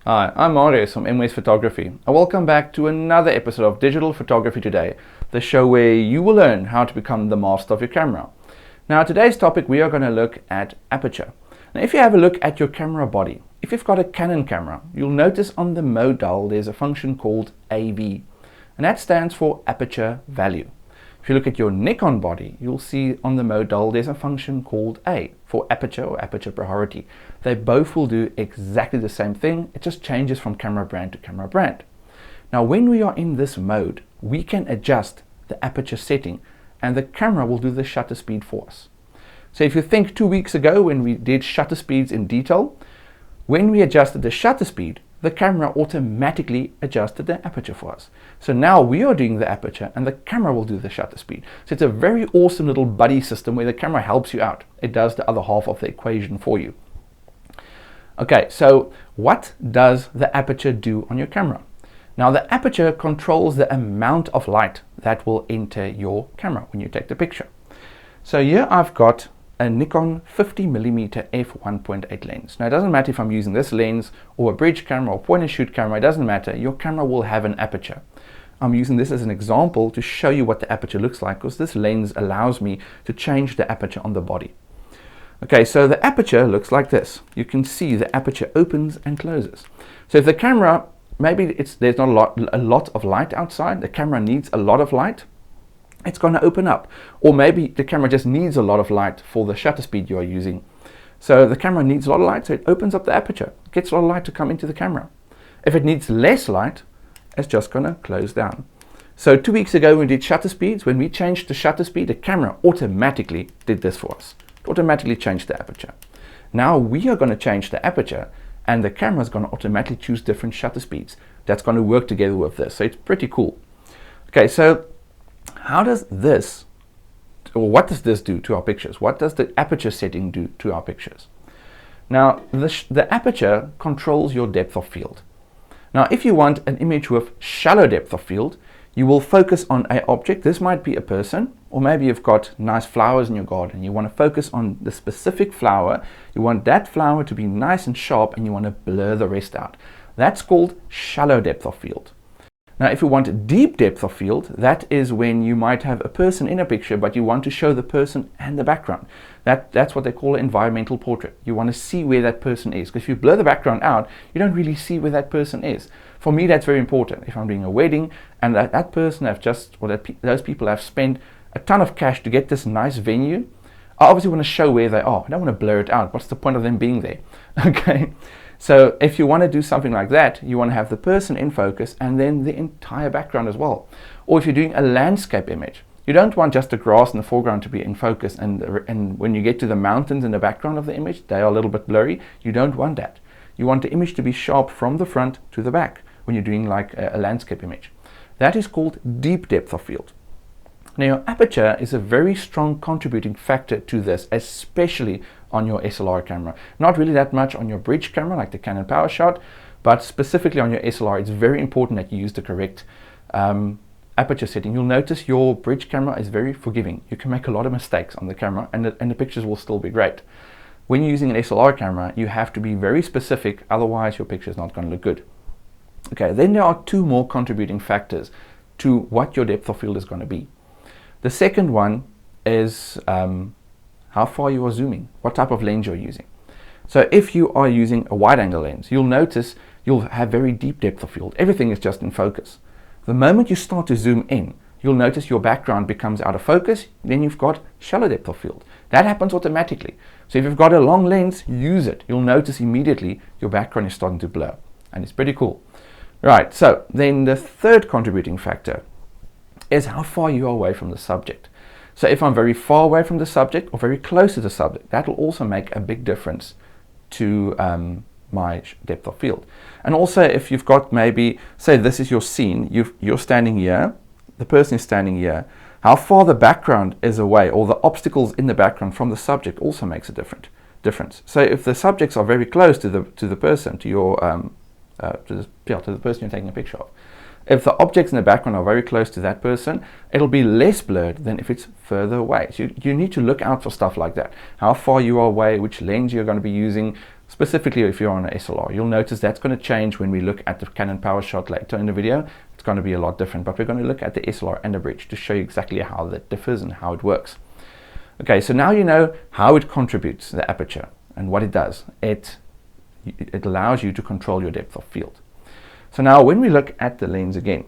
Hi, I'm Marius from MWest Photography, and welcome back to another episode of Digital Photography Today, the show where you will learn how to become the master of your camera. Now, today's topic, we are going to look at aperture. Now, if you have a look at your camera body, if you've got a Canon camera, you'll notice on the mode dial there's a function called AV, and that stands for aperture value. If you look at your Nikon body, you'll see on the mode dial there's a function called A for aperture or aperture priority. They both will do exactly the same thing, it just changes from camera brand to camera brand. Now when we are in this mode, we can adjust the aperture setting and the camera will do the shutter speed for us. So if you think 2 weeks ago when we did shutter speeds in detail, when we adjusted the shutter speed, the camera automatically adjusted the aperture for us. So now we are doing the aperture and the camera will do the shutter speed. So it's a very awesome little buddy system where the camera helps you out. It does the other half of the equation for you. Okay, so what does the aperture do on your camera? Now the aperture controls the amount of light that will enter your camera when you take the picture. So here I've got a Nikon 50mm f1.8 lens. Now it doesn't matter if I'm using this lens or a bridge camera or point and shoot camera, it doesn't matter, your camera will have an aperture. I'm using this as an example to show you what the aperture looks like because this lens allows me to change the aperture on the body. Okay, so the aperture looks like this. You can see the aperture opens and closes. So if the camera, maybe there's not a lot of light outside, the camera needs a lot of light, it's going to open up. Or maybe the camera just needs a lot of light for the shutter speed you are using. So the camera needs a lot of light, so it opens up the aperture, gets a lot of light to come into the camera. If it needs less light, it's just going to close down. So 2 weeks ago when we did shutter speeds, when we changed the shutter speed, the camera automatically did this for us. It automatically changed the aperture. Now we are going to change the aperture and the camera is going to automatically choose different shutter speeds. That's going to work together with this, so it's pretty cool. Okay, so how does this, or what does this do to our pictures? What does the aperture setting do to our pictures? Now, the aperture controls your depth of field. Now, if you want an image with shallow depth of field, you will focus on an object. This might be a person, or maybe you've got nice flowers in your garden. You want to focus on the specific flower. You want that flower to be nice and sharp, and you want to blur the rest out. That's called shallow depth of field. Now, if you want a deep depth of field, that is when you might have a person in a picture, but you want to show the person and the background. That's what they call an environmental portrait. You want to see where that person is, because if you blur the background out, you don't really see where that person is. For me, that's very important. If I'm doing a wedding and that person have just, or those people have spent a ton of cash to get this nice venue, I obviously want to show where they are. I don't want to blur it out. What's the point of them being there? Okay. So if you want to do something like that, you want to have the person in focus and then the entire background as well. Or if you're doing a landscape image, you don't want just the grass in the foreground to be in focus and when you get to the mountains in the background of the image, they are a little bit blurry. You don't want that. You want the image to be sharp from the front to the back when you're doing like a landscape image. That is called deep depth of field. Now your aperture is a very strong contributing factor to this, especially on your SLR camera. Not really that much on your bridge camera like the Canon Powershot, but specifically on your SLR, it's very important that you use the correct aperture setting. You'll notice your bridge camera is very forgiving. You can make a lot of mistakes on the camera and the pictures will still be great. When you're using an SLR camera, you have to be very specific, otherwise your picture is not going to look good. Okay, then there are two more contributing factors to what your depth of field is going to be. The second one is how far you are zooming, what type of lens you're using. So if you are using a wide angle lens, you'll notice you'll have very deep depth of field. Everything is just in focus. The moment you start to zoom in, you'll notice your background becomes out of focus, then you've got shallow depth of field. That happens automatically. So if you've got a long lens, use it. You'll notice immediately your background is starting to blur, and it's pretty cool. Right, so then the third contributing factor is how far you are away from the subject. So if I'm very far away from the subject or very close to the subject, that will also make a big difference to my depth of field. And also if you've got maybe, say this is your scene, you're standing here, the person is standing here, how far the background is away or the obstacles in the background from the subject also makes a difference. So if the subjects are very close to the person, to your to the person you're taking a picture of, if the objects in the background are very close to that person, it'll be less blurred than if it's further away. So you need to look out for stuff like that. How far you are away, which lens you're going to be using, specifically if you're on an SLR. You'll notice that's going to change when we look at the Canon Powershot later in the video. It's going to be a lot different, but we're going to look at the SLR and the bridge to show you exactly how that differs and how it works. Okay, so now you know how it contributes, the aperture, and what it does. It allows you to control your depth of field. So now when we look at the lens again,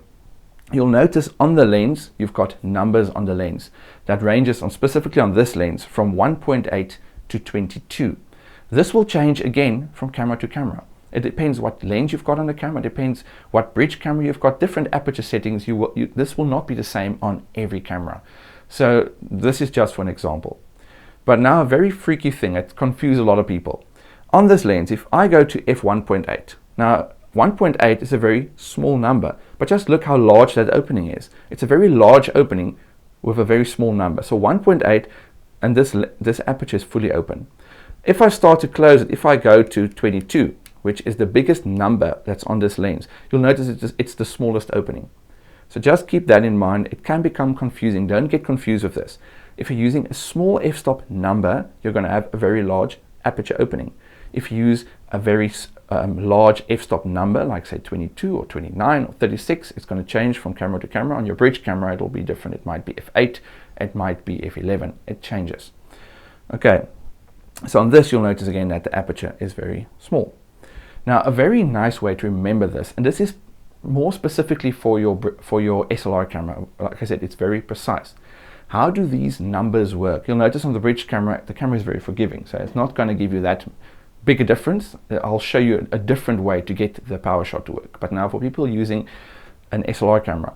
you'll notice on the lens, you've got numbers on the lens that ranges on, specifically on this lens, from 1.8 to 22. This will change again from camera to camera. It depends what lens you've got on the camera, it depends what bridge camera you've got, different aperture settings. This will not be the same on every camera. So this is just for an example. But now a very freaky thing that confuses a lot of people. On this lens, if I go to f1.8, now 1.8 is a very small number, but just look how large that opening is. It's a very large opening with a very small number. So 1.8, and this aperture is fully open. If I start to close it, if I go to 22, which is the biggest number that's on this lens, you'll notice it's the smallest opening. So just keep that in mind. It can become confusing. Don't get confused with this. If you're using a small f-stop number, you're going to have a very large aperture opening. If you use a very large f-stop number, like say 22 or 29 or 36, it's going to change from camera to camera. On your bridge camera, it'll be different. It might be f8, it might be f11. It changes. Okay, so on this, you'll notice again that the aperture is very small. Now, a very nice way to remember this, and this is more specifically for your SLR camera. Like I said, it's very precise. How do these numbers work? You'll notice on the bridge camera, the camera is very forgiving, so it's not going to give you that big a difference. I'll show you a different way to get the Powershot to work. But now for people using an SLR camera,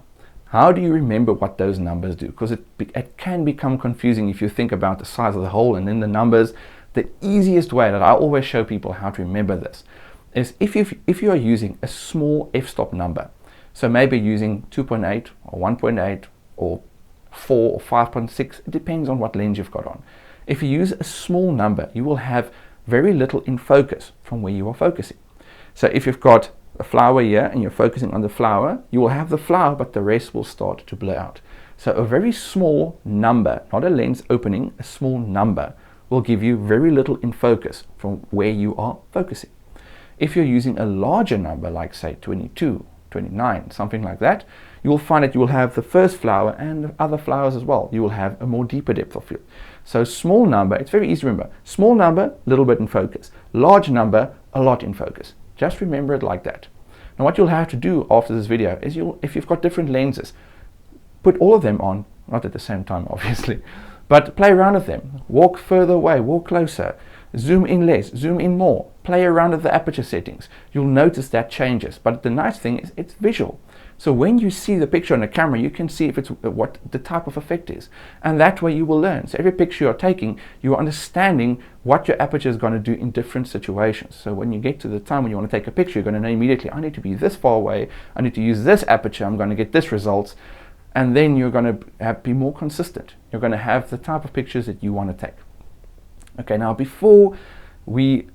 how do you remember what those numbers do? Because it can become confusing if you think about the size of the hole and then the numbers. The easiest way that I always show people how to remember this is if you are using a small f-stop number, so maybe using 2.8 or 1.8 or 4 or 5.6, it depends on what lens you've got on. If you use a small number, you will have very little in focus from where you are focusing. So if you've got a flower here and you're focusing on the flower, you will have the flower, but the rest will start to blur out. So a very small number, not a lens opening, a small number will give you very little in focus from where you are focusing. If you're using a larger number, like say 22, 29, something like that, you will find that you will have the first flower and the other flowers as well. You will have a more deeper depth of field. So small number, it's very easy to remember. Small number, a little bit in focus. Large number, a lot in focus. Just remember it like that. Now what you'll have to do after this video is if you've got different lenses, put all of them on, not at the same time obviously, but play around with them. Walk further away, walk closer, zoom in less, zoom in more, play around with the aperture settings. You'll notice that changes, but the nice thing is it's visual. So when you see the picture on the camera, you can see if it's what the type of effect is, and that way you will learn. So every picture you're taking, you're understanding what your aperture is going to do in different situations. So when you get to the time when you want to take a picture, you're going to know immediately, I need to be this far away, I need to use this aperture, I'm going to get this results, and then you're going to be more consistent. You're going to have the type of pictures that you want to take. Okay, now before we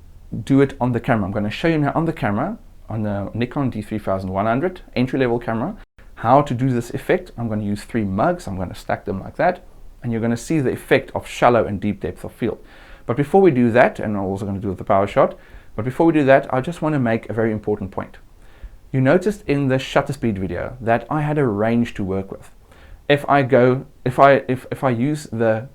do it on the camera, I'm going to show you now on the camera, on the Nikon D3100 entry-level camera, how to do this effect. I'm going to use 3 mugs, I'm going to stack them like that, and you're going to see the effect of shallow and deep depth of field. But before we do that, and I'm also going to do it with the Powershot, but before we do that, I just want to make a very important point. You noticed in the shutter speed video that I had a range to work with. If I use the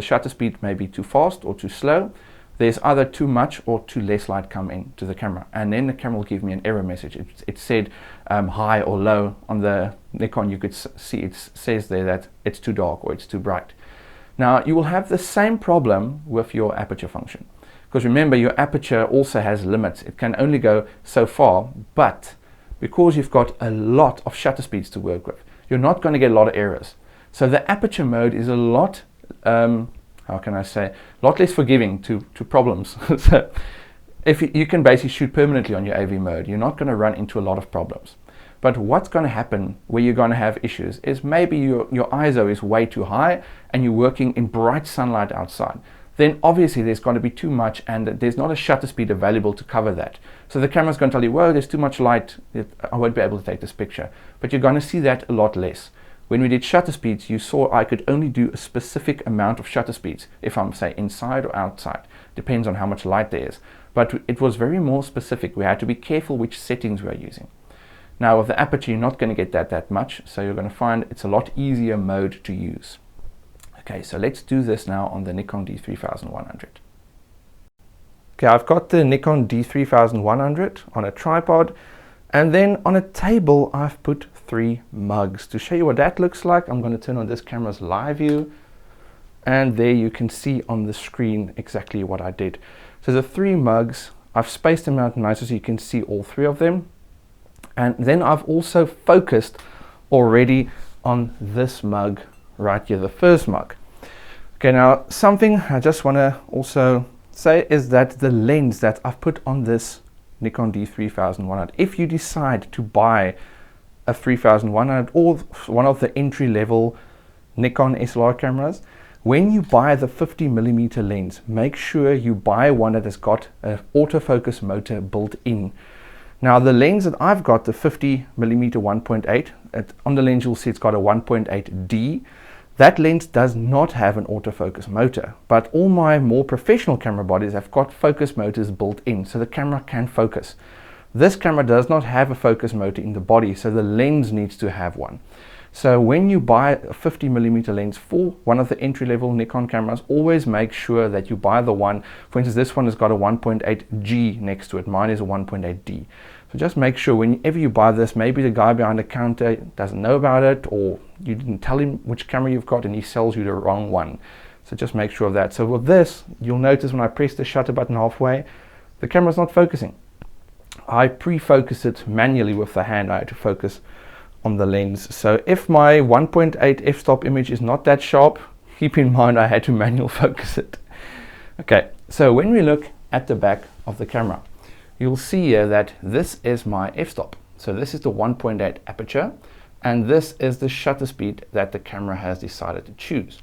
shutter speed maybe too fast or too slow, there's either too much or too less light come into the camera, and then the camera will give me an error message. It said high or low. On the Nikon you could see it says there that it's too dark or it's too bright. Now you will have the same problem with your aperture function, because remember your aperture also has limits. It can only go so far, but because you've got a lot of shutter speeds to work with, you're not going to get a lot of errors. So the aperture mode is a lot how can I say, a lot less forgiving to problems. So if you can basically shoot permanently on your AV mode, you're not going to run into a lot of problems. But what's going to happen where you're going to have issues is maybe your ISO is way too high and you're working in bright sunlight outside. Then obviously there's going to be too much and there's not a shutter speed available to cover that. So the camera's going to tell you, whoa, there's too much light, I won't be able to take this picture. But you're going to see that a lot less. When we did shutter speeds, you saw I could only do a specific amount of shutter speeds if I'm, say, inside or outside. Depends on how much light there is. But it was very more specific. We had to be careful which settings we are using. Now with the Aperture, you're not going to get that much, so you're going to find it's a lot easier mode to use. Okay, so let's do this now on the Nikon D3100. Okay, I've got the Nikon D3100 on a tripod, and then on a table I've put 3 mugs. To show you what that looks like, I'm going to turn on this camera's live view, and there you can see on the screen exactly what I did. So the 3 mugs, I've spaced them out nice so you can see all 3 of them. And then I've also focused already on this mug right here, the first mug. Okay, now something I just want to also say is that the lens that I've put on this Nikon D3100, if you decide to buy a 3100 or one of the entry-level Nikon SLR cameras, when you buy the 50mm lens, make sure you buy one that has got an autofocus motor built in. Now the lens that I've got, the 50mm 1.8, on the lens you'll see it's got a 1.8D. That lens does not have an autofocus motor, but all my more professional camera bodies have got focus motors built in, so the camera can focus. This camera does not have a focus motor in the body, so the lens needs to have one. So when you buy a 50mm lens for one of the entry-level Nikon cameras, always make sure that you buy the one. For instance, this one has got a 1.8G next to it. Mine is a 1.8D. So just make sure whenever you buy this, maybe the guy behind the counter doesn't know about it, or you didn't tell him which camera you've got and he sells you the wrong one. So just make sure of that. So with this, you'll notice when I press the shutter button halfway, the camera's not focusing. I pre-focus it manually with the hand. I had to focus on the lens. So if my 1.8 f-stop image is not that sharp, keep in mind I had to manual focus it. Okay, so when we look at the back of the camera, you'll see here that this is my f-stop. So this is the 1.8 aperture, and this is the shutter speed that the camera has decided to choose.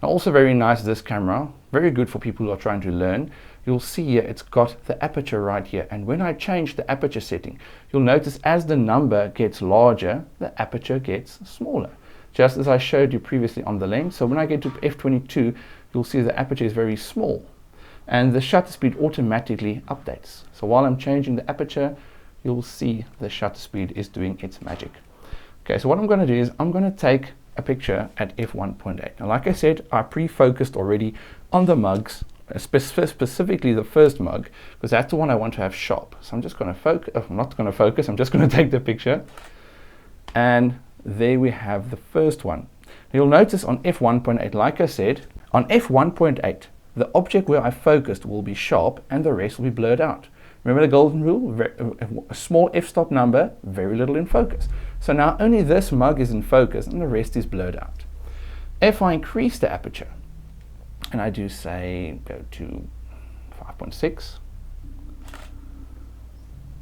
Now also very nice, this camera, very good for people who are trying to learn. You'll see here it's got the aperture right here, and when I change the aperture setting, you'll notice as the number gets larger, the aperture gets smaller, just as I showed you previously on the lens. So when I get to f22, you'll see the aperture is very small, and the shutter speed automatically updates. So while I'm changing the aperture, you'll see the shutter speed is doing its magic. Okay, so what I'm going to do is I'm going to take a picture at f1.8. Now like I said, I pre-focused already on the mugs, specifically the first mug, because that's the one I want to have sharp. So I'm just going to focus, I'm not going to focus, I'm just going to take the picture, and there we have the first one. You'll notice on f1.8, like I said, on f1.8 the object where I focused will be sharp and the rest will be blurred out. Remember the golden rule, a small f-stop number, very little in focus. So now only this mug is in focus and the rest is blurred out. If I increase the aperture, and I do say go to 5.6,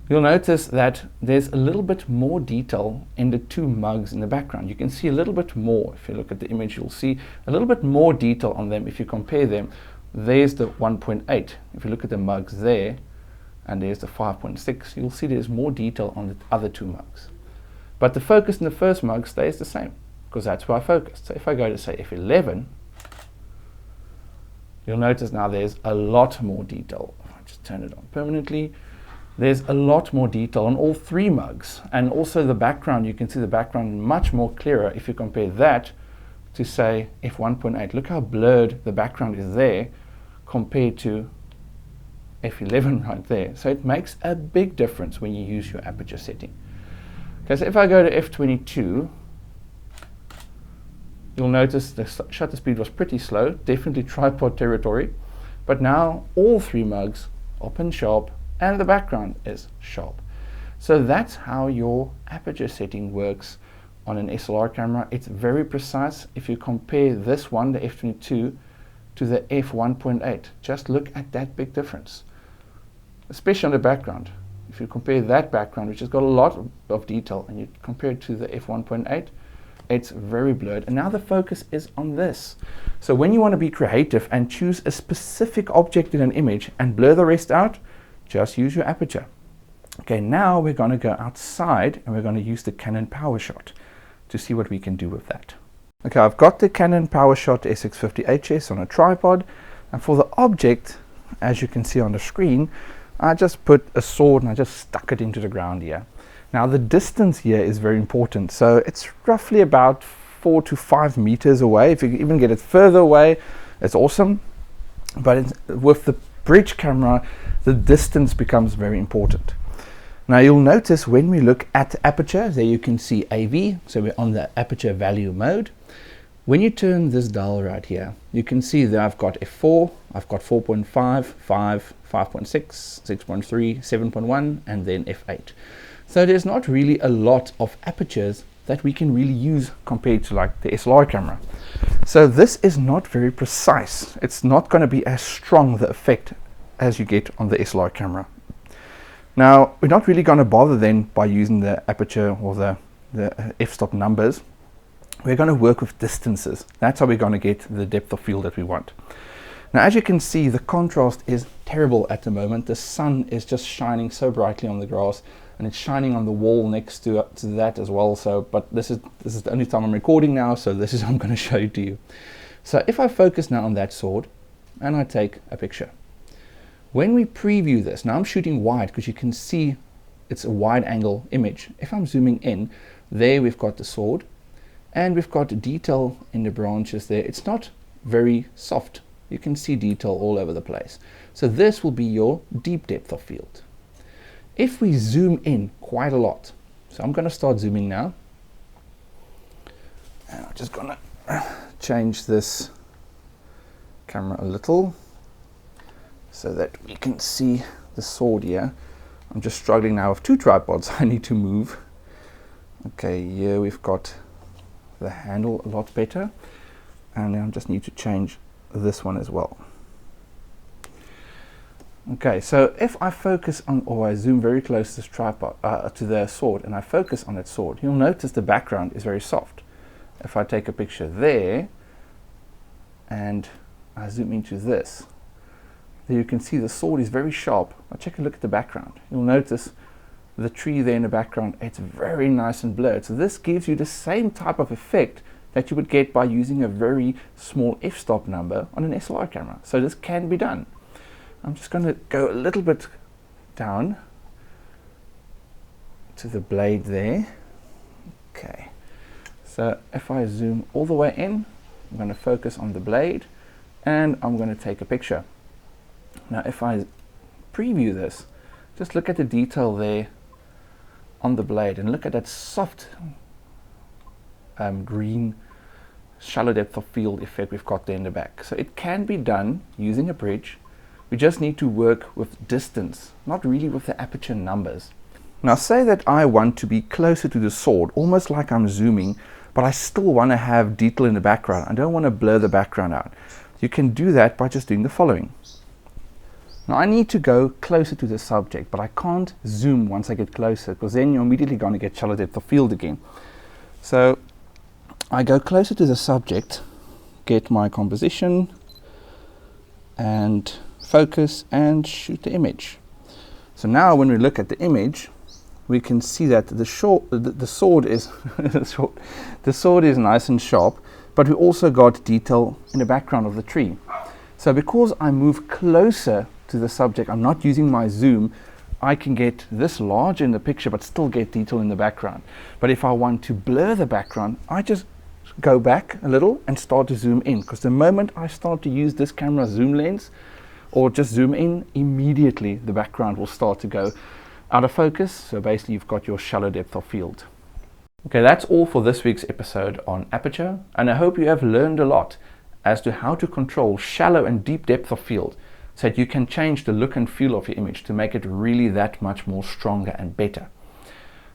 you'll notice that there's a little bit more detail in the 2 mugs in the background. You can see a little bit more. If you look at the image, you'll see a little bit more detail on them. If you compare them, there's the 1.8. If you look at the mugs there, and there's the 5.6, you'll see there's more detail on the other 2 mugs. But the focus in the first mug stays the same, because that's where I focused. So if I go to say f11, you'll notice now there's a lot more detail. If I just turn it on permanently, there's a lot more detail on all 3 mugs. And also the background, you can see the background much more clearer if you compare that to say f1.8. Look how blurred the background is there compared to f11 right there. So it makes a big difference when you use your aperture setting. Okay, so if I go to f22, you'll notice the shutter speed was pretty slow, definitely tripod territory, but now all 3 mugs are pin sharp and the background is sharp. So that's how your aperture setting works on an SLR camera. It's very precise. If you compare this one, the f22, to the f1.8, just look at that big difference, especially on the background. If you compare that background, which has got a lot of detail, and you compare it to the f1.8, it's very blurred. And now the focus is on this. So when you want to be creative and choose a specific object in an image and blur the rest out, just use your aperture. Okay, now we're going to go outside and we're going to use the Canon Powershot to see what we can do with that. Okay, I've got the Canon Powershot SX50HS on a tripod, and for the object, as you can see on the screen, I just put a sword and I just stuck it into the ground here. Now the distance here is very important. So it's roughly about 4 to 5 meters away. If you can even get it further away, it's awesome. But with the bridge camera, the distance becomes very important. Now you'll notice when we look at aperture, there you can see AV, so we're on the aperture value mode. When you turn this dial right here, you can see that I've got f4, I've got 4.5, 5, 5.6, 6.3, 7.1, and then f8. So there's not really a lot of apertures that we can really use compared to like the SLR camera. So this is not very precise. It's not going to be as strong the effect as you get on the SLR camera. Now we're not really going to bother then by using the aperture or the f-stop numbers. We're going to work with distances. That's how we're going to get the depth of field that we want. Now as you can see, the contrast is terrible at the moment. The sun is just shining so brightly on the grass, and it's shining on the wall next to that as well. So, but this is the only time I'm recording now, so this is what I'm going to show you to you. So if I focus now on that sword and I take a picture, when we preview this, now I'm shooting wide because you can see it's a wide angle image. If I'm zooming in, there we've got the sword and we've got detail in the branches there. It's not very soft. You can see detail all over the place. So this will be your deep depth of field. If we zoom in quite a lot, so I'm going to start zooming now, and I'm just going to change this camera a little so that we can see the sword here. I'm just struggling now with 2 tripods. I need to move. Okay, here we've got the handle a lot better, and I just need to change this one as well. Okay, so if I focus on, or I zoom very close to this tripod, to the sword, and I focus on that sword, you'll notice the background is very soft. If I take a picture there and I zoom into this, there you can see the sword is very sharp. Now take a look at the background. You'll notice the tree there in the background. It's very nice and blurred. So this gives you the same type of effect that you would get by using a very small f-stop number on an SLR camera. So this can be done. I'm just going to go a little bit down to the blade there. Okay, so if I zoom all the way in, I'm going to focus on the blade and I'm going to take a picture. Now if I preview this, just look at the detail there on the blade and look at that soft green shallow depth of field effect we've got there in the back. So it can be done using a bridge. We just need to work with distance, not really with the aperture numbers. Now say that I want to be closer to the sword, almost like I'm zooming, but I still want to have detail in the background. I don't want to blur the background out. You can do that by just doing the following. Now I need to go closer to the subject, but I can't zoom once I get closer, because then you're immediately going to get shallow depth of field again. So I go closer to the subject, get my composition, and focus and shoot the image. So now when we look at the image, we can see that the sword is the sword is nice and sharp, but we also got detail in the background of the tree. So because I move closer to the subject, I'm not using my zoom, I can get this large in the picture but still get detail in the background. But if I want to blur the background, I just go back a little and start to zoom in, because the moment I start to use this camera zoom lens or just zoom in, immediately the background will start to go out of focus. So basically you've got your shallow depth of field. Okay, that's all for this week's episode on Aperture, and I hope you have learned a lot as to how to control shallow and deep depth of field so that you can change the look and feel of your image to make it really that much more stronger and better.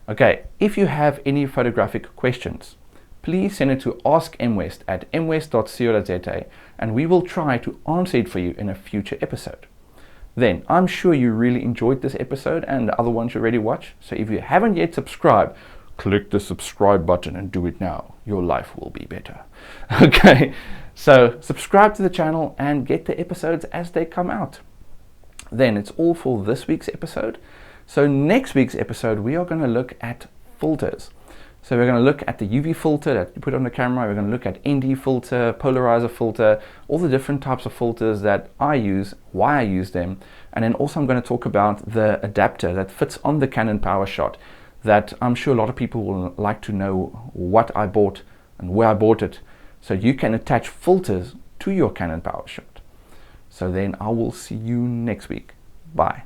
Okay, if you have any photographic questions, please send it to askmwest@mwest.co.za and we will try to answer it for you in a future episode. Then, I'm sure you really enjoyed this episode and the other ones you already watched, so if you haven't yet subscribed, click the subscribe button and do it now. Your life will be better. Okay, so subscribe to the channel and get the episodes as they come out. Then it's all for this week's episode. So next week's episode, we are going to look at filters. So we're going to look at the UV filter that you put on the camera. We're going to look at ND filter, polarizer filter, all the different types of filters that I use, why I use them. And then also I'm going to talk about the adapter that fits on the Canon Powershot, that I'm sure a lot of people will like to know what I bought and where I bought it, so you can attach filters to your Canon Powershot. So then I will see you next week. Bye.